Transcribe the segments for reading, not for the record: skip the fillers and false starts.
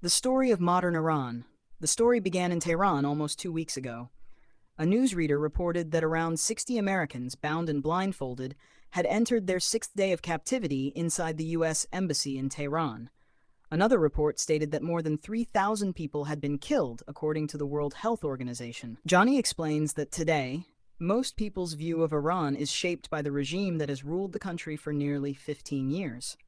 The story of modern Iran. The story began in Tehran almost 2 weeks ago. A newsreader reported that around 60 Americans, bound and blindfolded, had entered their sixth day of captivity inside the U.S. Embassy in Tehran. Another report stated that more than 3,000 people had been killed, according to the World Health Organization. Johnny explains that today, most people's view of Iran is shaped by the regime that has ruled the country for nearly 15 years.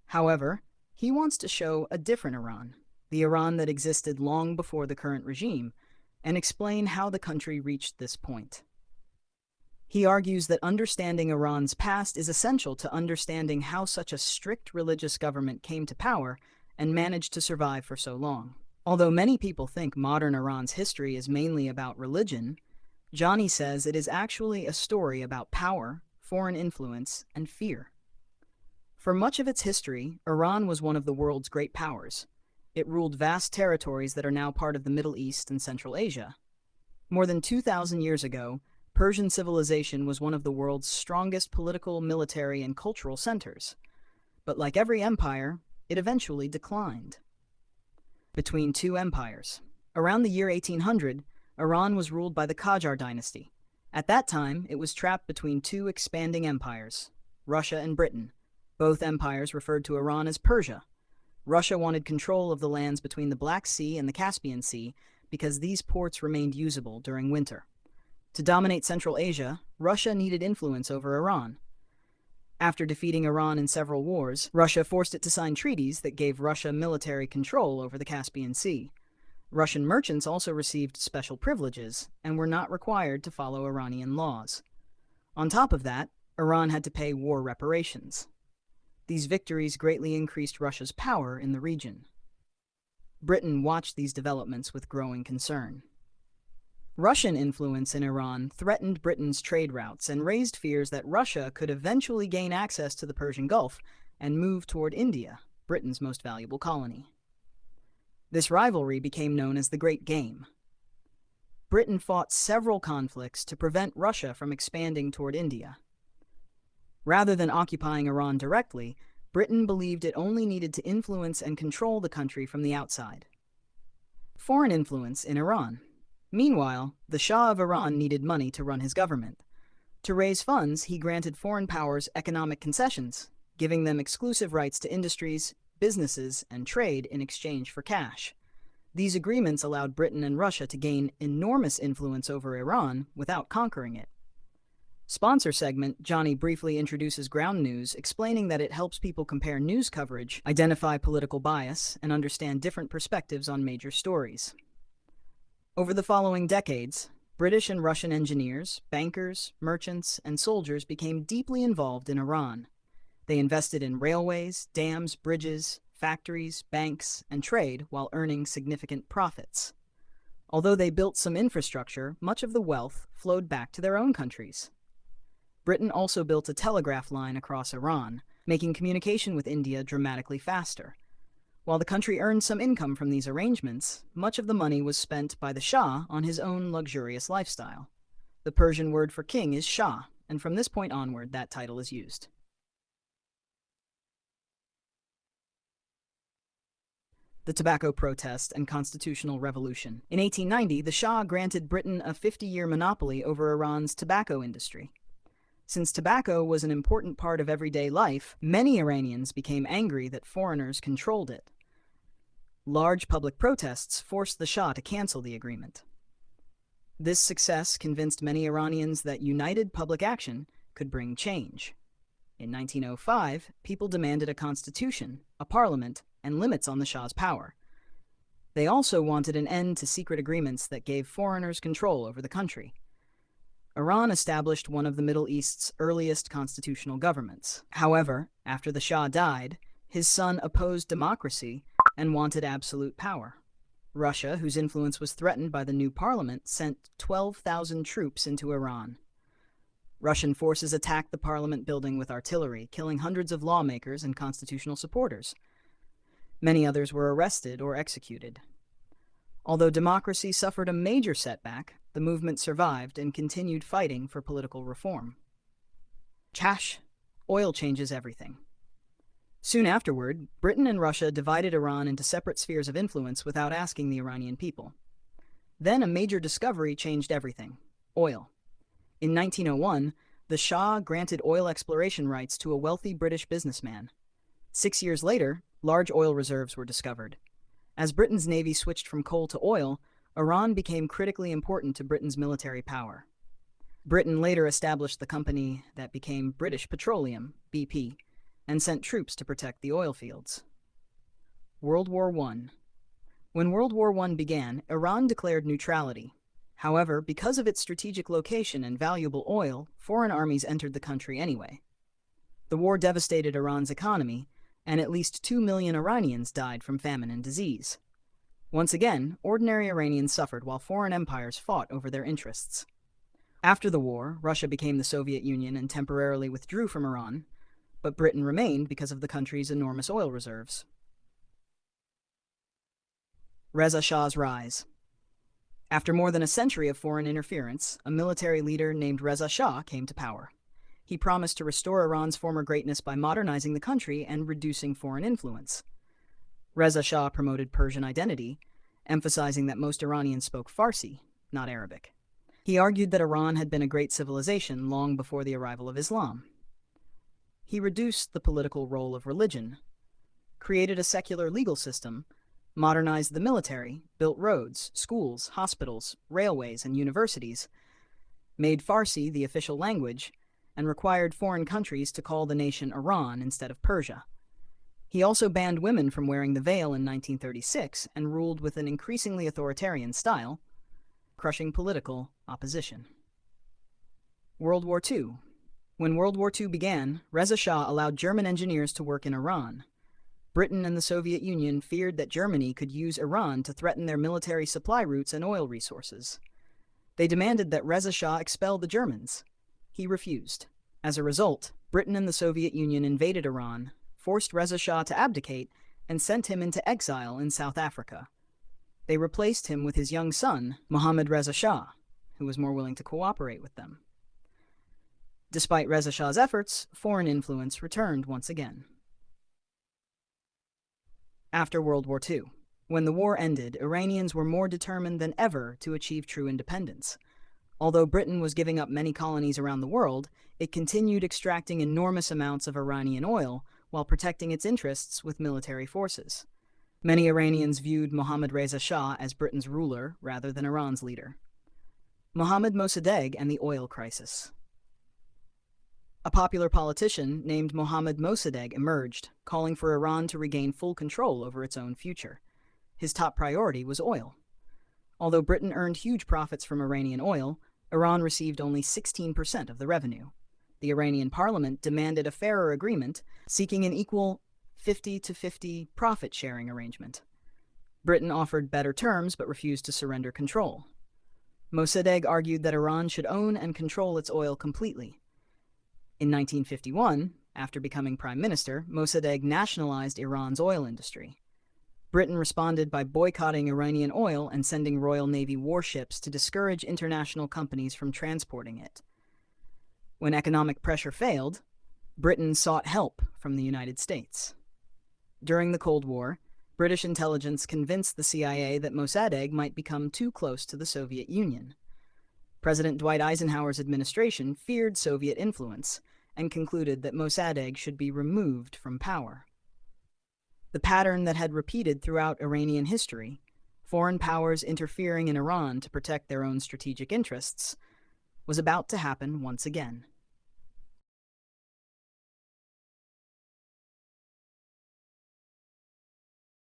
However, he wants to show a different Iran, the Iran that existed long before the current regime, and explain how the country reached this point. He argues that understanding Iran's past is essential to understanding how such a strict religious government came to power and managed to survive for so long. Although many people think modern Iran's history is mainly about religion, Johnny says it is actually a story about power, foreign influence, and fear. For much of its history, Iran was one of the world's great powers. It ruled vast territories that are now part of the Middle East and Central Asia. More than 2,000 years ago, Persian civilization was one of the world's strongest political, military, and cultural centers. But like every empire, it eventually declined. Between two empires. Around the year 1800, Iran was ruled by the Qajar Dynasty. At that time, it was trapped between two expanding empires, Russia and Britain. Both empires referred to Iran as Persia. Russia wanted control of the lands between the Black Sea and the Caspian Sea because these ports remained usable during winter. To dominate Central Asia, Russia needed influence over Iran. After defeating Iran in several wars, Russia forced it to sign treaties that gave Russia military control over the Caspian Sea. Russian merchants also received special privileges and were not required to follow Iranian laws. On top of that, Iran had to pay war reparations. These victories greatly increased Russia's power in the region. Britain watched these developments with growing concern. Russian influence in Iran threatened Britain's trade routes and raised fears that Russia could eventually gain access to the Persian Gulf and move toward India, Britain's most valuable colony. This rivalry became known as the Great Game. Britain fought several conflicts to prevent Russia from expanding toward India. Rather than occupying Iran directly, Britain believed it only needed to influence and control the country from the outside. Foreign influence in Iran. Meanwhile, the Shah of Iran needed money to run his government. To raise funds, he granted foreign powers economic concessions, giving them exclusive rights to industries, businesses, and trade in exchange for cash. These agreements allowed Britain and Russia to gain enormous influence over Iran without conquering it. Sponsor segment, Johnny briefly introduces ground news, explaining that it helps people compare news coverage, identify political bias, and understand different perspectives on major stories. Over the following decades, British and Russian engineers, bankers, merchants, and soldiers became deeply involved in Iran. They invested in railways, dams, bridges, factories, banks, and trade while earning significant profits. Although they built some infrastructure, much of the wealth flowed back to their own countries. Britain also built a telegraph line across Iran, making communication with India dramatically faster. While the country earned some income from these arrangements, much of the money was spent by the Shah on his own luxurious lifestyle. The Persian word for king is Shah, and from this point onward, that title is used. The Tobacco Protest and Constitutional Revolution. In 1890, the Shah granted Britain a 50-year monopoly over Iran's tobacco industry. Since tobacco was an important part of everyday life, many Iranians became angry that foreigners controlled it. Large public protests forced the Shah to cancel the agreement. This success convinced many Iranians that united public action could bring change. In 1905, people demanded a constitution, a parliament, and limits on the Shah's power. They also wanted an end to secret agreements that gave foreigners control over the country. Iran established one of the Middle East's earliest constitutional governments. However, after the Shah died, his son opposed democracy and wanted absolute power. Russia, whose influence was threatened by the new parliament, sent 12,000 troops into Iran. Russian forces attacked the parliament building with artillery, killing hundreds of lawmakers and constitutional supporters. Many others were arrested or executed. Although democracy suffered a major setback, the movement survived and continued fighting for political reform. Cash, oil changes everything. Soon afterward, Britain and Russia divided Iran into separate spheres of influence without asking the Iranian people. Then a major discovery changed everything: oil. In 1901, the Shah granted oil exploration rights to a wealthy British businessman. 6 years later, large oil reserves were discovered. As Britain's navy switched from coal to oil, Iran became critically important to Britain's military power. Britain later established the company that became British Petroleum, BP, and sent troops to protect the oil fields. World War I. When World War I began, Iran declared neutrality. However, because of its strategic location and valuable oil, foreign armies entered the country anyway. The war devastated Iran's economy, and at least 2 million Iranians died from famine and disease. Once again, ordinary Iranians suffered while foreign empires fought over their interests. After the war, Russia became the Soviet Union and temporarily withdrew from Iran, but Britain remained because of the country's enormous oil reserves. Reza Shah's rise. After more than a century of foreign interference, a military leader named Reza Shah came to power. He promised to restore Iran's former greatness by modernizing the country and reducing foreign influence. Reza Shah promoted Persian identity, emphasizing that most Iranians spoke Farsi, not Arabic. He argued that Iran had been a great civilization long before the arrival of Islam. He reduced the political role of religion, created a secular legal system, modernized the military, built roads, schools, hospitals, railways, and universities, made Farsi the official language, and required foreign countries to call the nation Iran instead of Persia. He also banned women from wearing the veil in 1936 and ruled with an increasingly authoritarian style, crushing political opposition. World War II. When World War II began, Reza Shah allowed German engineers to work in Iran. Britain and the Soviet Union feared that Germany could use Iran to threaten their military supply routes and oil resources. They demanded that Reza Shah expel the Germans. He refused. As a result, Britain and the Soviet Union invaded Iran, forced Reza Shah to abdicate, and sent him into exile in South Africa. They replaced him with his young son, Mohammad Reza Shah, who was more willing to cooperate with them. Despite Reza Shah's efforts, foreign influence returned once again. After World War II, when the war ended, Iranians were more determined than ever to achieve true independence. Although Britain was giving up many colonies around the world, it continued extracting enormous amounts of Iranian oil while protecting its interests with military forces. Many Iranians viewed Mohammad Reza Shah as Britain's ruler rather than Iran's leader. Mohammad Mossadegh and the oil crisis. A popular politician named Mohammad Mossadegh emerged, calling for Iran to regain full control over its own future. His top priority was oil. Although Britain earned huge profits from Iranian oil, Iran received only 16% of the revenue. The Iranian parliament demanded a fairer agreement, seeking an equal 50-50 profit-sharing arrangement. Britain offered better terms but refused to surrender control. Mossadegh argued that Iran should own and control its oil completely. In 1951, after becoming prime minister, Mossadegh nationalized Iran's oil industry. Britain responded by boycotting Iranian oil and sending Royal Navy warships to discourage international companies from transporting it. When economic pressure failed, Britain sought help from the United States. During the Cold War, British intelligence convinced the CIA that Mossadegh might become too close to the Soviet Union. President Dwight Eisenhower's administration feared Soviet influence and concluded that Mossadegh should be removed from power. The pattern that had repeated throughout Iranian history, foreign powers interfering in Iran to protect their own strategic interests, was about to happen once again.